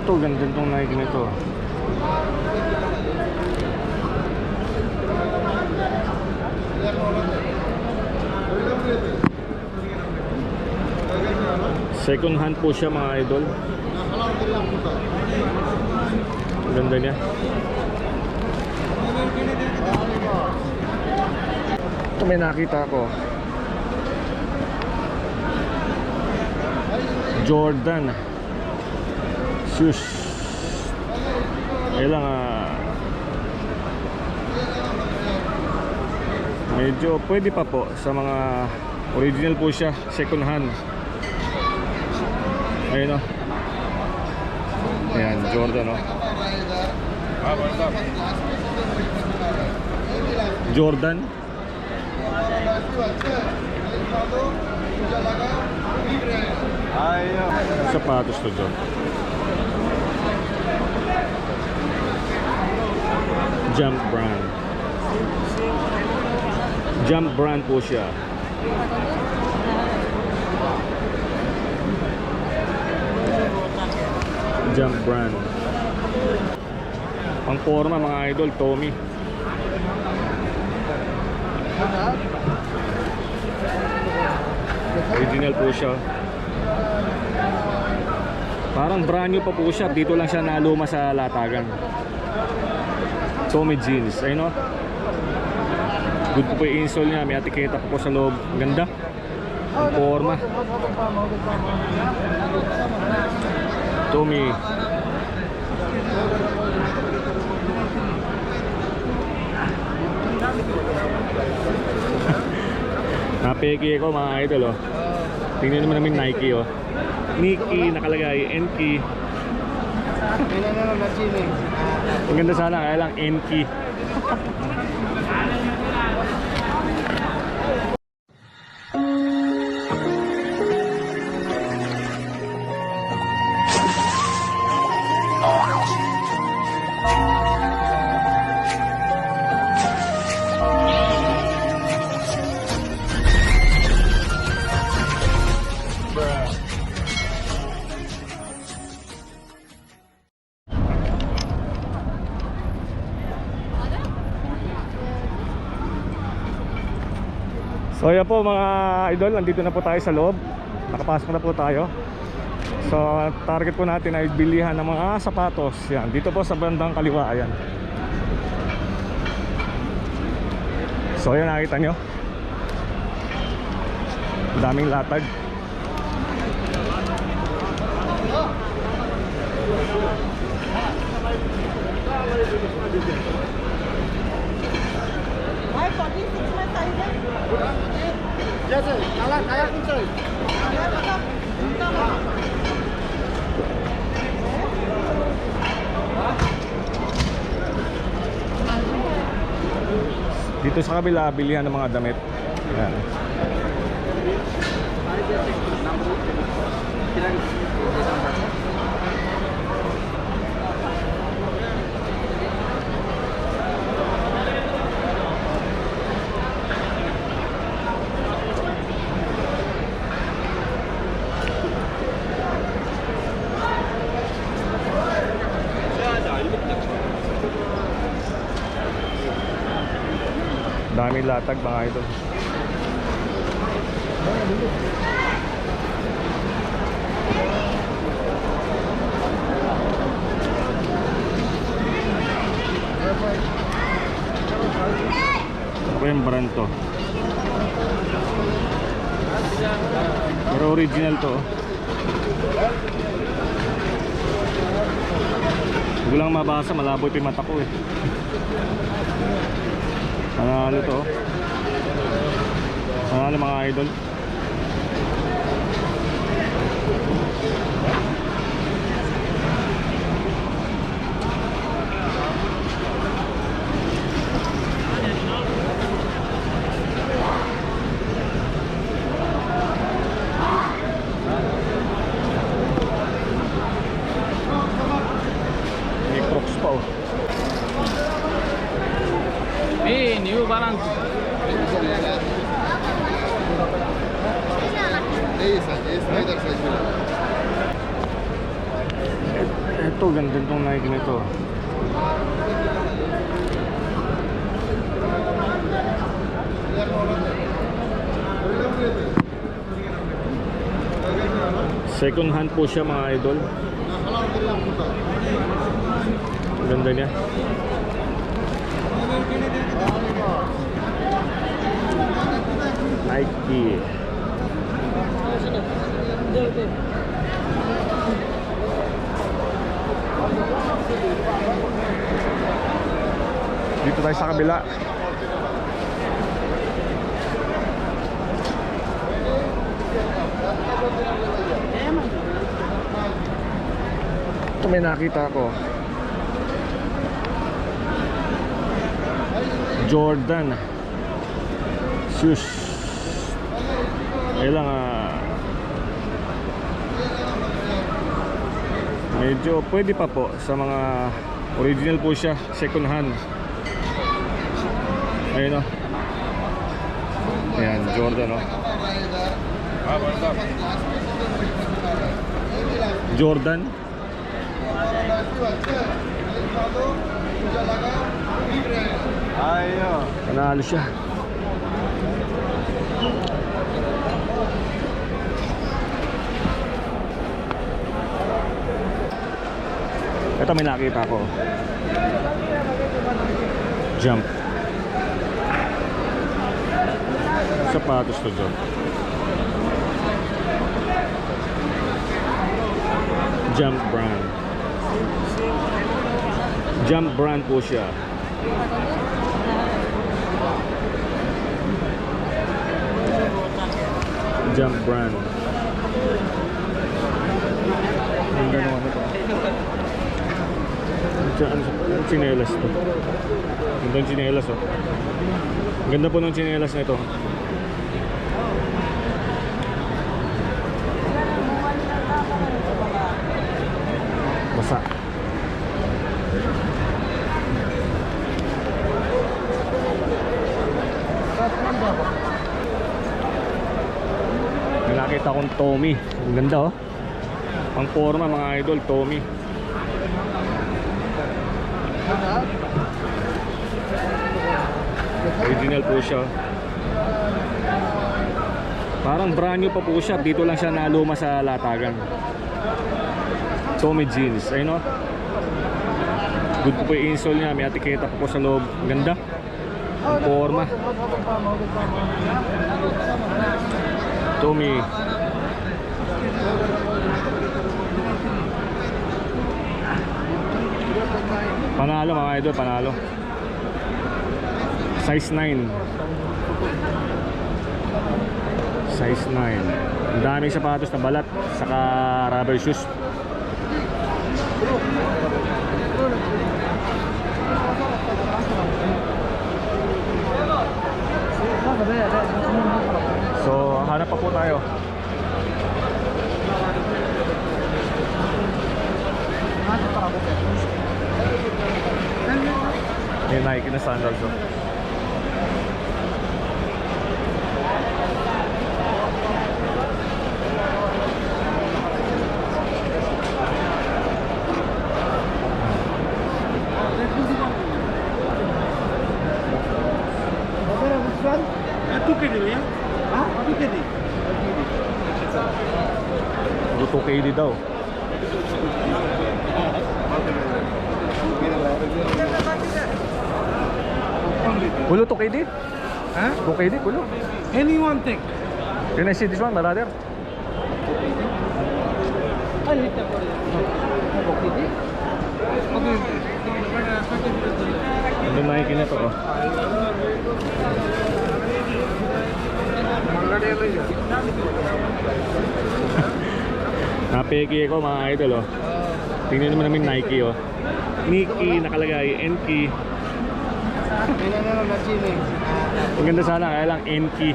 Ito, ganda itong Nike nito. Second hand po siya mga idol. Ganda niya. Ito may nakita ko. Jordan shoes. Ayun lang medyo pwede pa po sa mga original po siya, second hand. Ayun o. Ayan, Jordan o. Jordan sapatos to dyan. Jump brand. Jump brand po siya. Jump brand. Pang forma mga idol, Tommy. Original po siya. Parang brand new pa po siya. Dito lang siya naluma sa latagan. Tommy jeans. Ayun o. Good po yung insole niya. May etiketa po sa loob. Ganda. Ang forma. Tommy. Napeke ko mga idol oh. Tingnan naman namin Nike oh. Nike nakalagay Enki. Ang ganda sana kaya lang Enki. So yan po mga idol, nandito na po tayo sa loob. Nakapasok na po tayo. So target po natin ay bilihan ng mga sapatos. Yan, dito po sa bandang kaliwa. Ayan. So yan, nakita nyo, daming latag. Dito sa kabila, bilihan ng mga damit. Ayan. Daming latag mga idol. Ako yung brand to. Pero original to. Hindi ko lang mabasa, malabo ito yung mata ko eh. Ano to? Ano mga idol? May Crocs pa oh. New Balance. Essa, esse vai dar 6 mil. Ito, ganda itong Nike nito. Second hand po siya mga idol. Ganda niya. Nike. Dito tayo sa kabila. Ito may nakita ko. Jordan shoes. Ayun lang medyo pwede pa po sa mga original po siya, second hand. Ayun o. Ayan, Jordan o. Jordan. Panalo siya. Ito may nakita ko. Jump. Sapatos to dyan. Jump brand. Jump brand po siya. Jump brand. Ang gano'n ano to? Ang tsinelas to. Ganda yung tsinelas oh. Ganda po ng tsinelas na ito. Basa. May nakita kong Tommy. Ang ganda oh. Ang forma mga idol, Tommy. Original po siya. Parang brand new pa po siya. Dito lang siya naluma sa latagan. Tommy jeans. Ayun o. Good po yung insole niya. May etiketa po sa loob. Ganda. Ang forma. Tommy. Panalo mga idol, panalo. Size 9. Size 9. Ang daming sapatos na balat, saka rubber shoes. So, hanap pa po tayo. May Nike na sandals oh. Ito 2KD daw. Pulo 2KD? Huh? 2KD, pulo. Anyone take? Can I see this one, brother? Ano Nike na to oh. Napeki ko mga idol oh. Tingnan naman namin Nike oh. Nike nakalagay, Nike. Ang ganda sana, kaya lang Nike.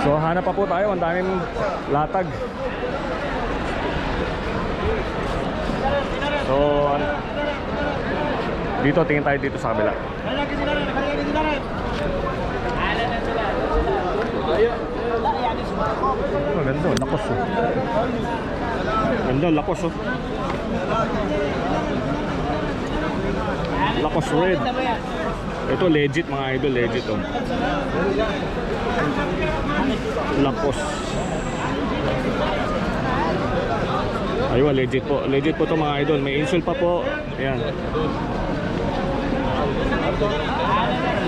So hanap pa po tayo, ang daming latag. So dito, tingin tayo dito sa kabila. Maganda, lakos oh. Ganda, lakos oh. Lakos red. Ito legit mga idol, legit oh. Lakos. Aywa, legit po. Legit po to mga idol. May insole pa po. Ayan.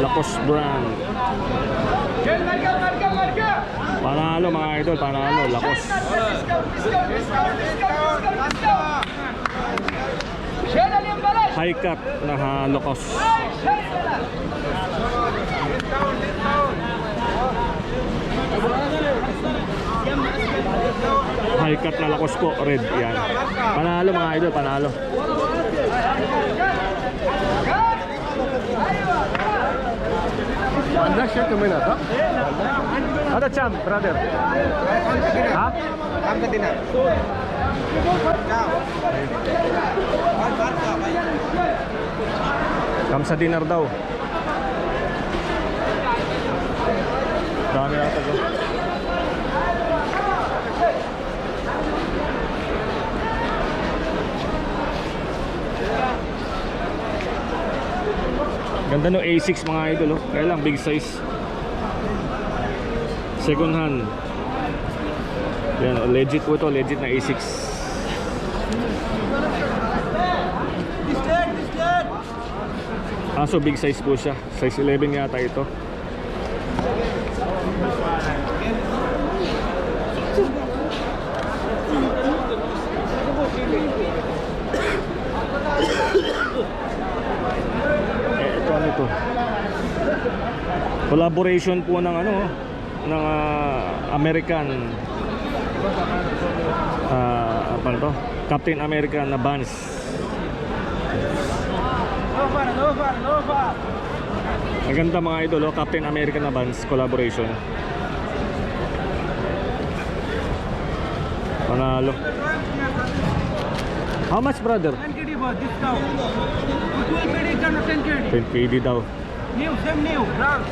Lakos brand. Panalo mga idol, panalo. Lakos. High cut na Lakos. High cut na Lakos po, red. Yan. Panalo mga idol, panalo. Ano champ, brother? Ha? Kam sa dinner daw. Dami ata ko. Ganda no A6 mga idol oh. Kaya lang big size. Second hand. Yan oh, legit po ito, legit na A6. So big size po siya. Size 11 yata ito. Ito ano ito? Collaboration po ng ano ng American apa to? Captain America na Vans. Maganda mga idol oh, Captain America na Vans collaboration. Panalo. How much brother? 10 KD boss, discount. 12 KD done 10 KD. 10 KD daw. New, same new, brand.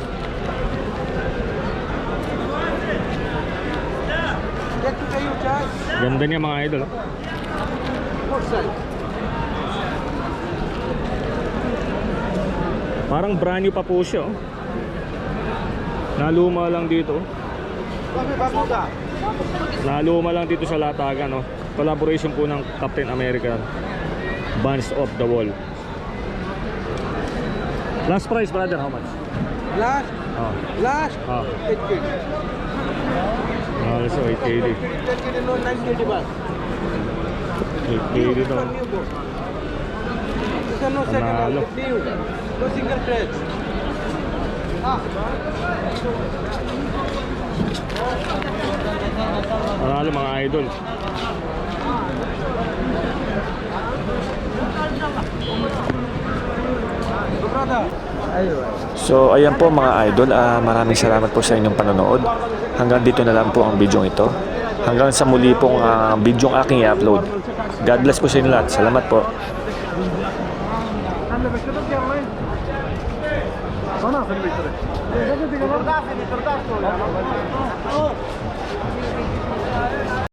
Get to you, Charles. Ganda niya mga idol oh. What side? Parang brand new pa po siya oh. Naluma lang dito oh. Naluma lang dito sa latagan oh. Collaboration po ng Captain America Vans of the Wall. Last price brother, how much? Last, Oh. last, 8 KD. So 8 KD. 10 KD, no 9 KD boss. 8 KD daw. New boss. This one no second Panalo. hand, new. No single thread. Panalo mga idol. So brother. So ayan po mga idol, maraming salamat po sa inyong panonood. Hanggang dito na lang po ang video ito. Hanggang sa muli pong video ang aking i-upload. God bless po sa inyo lahat. Salamat po. Ana,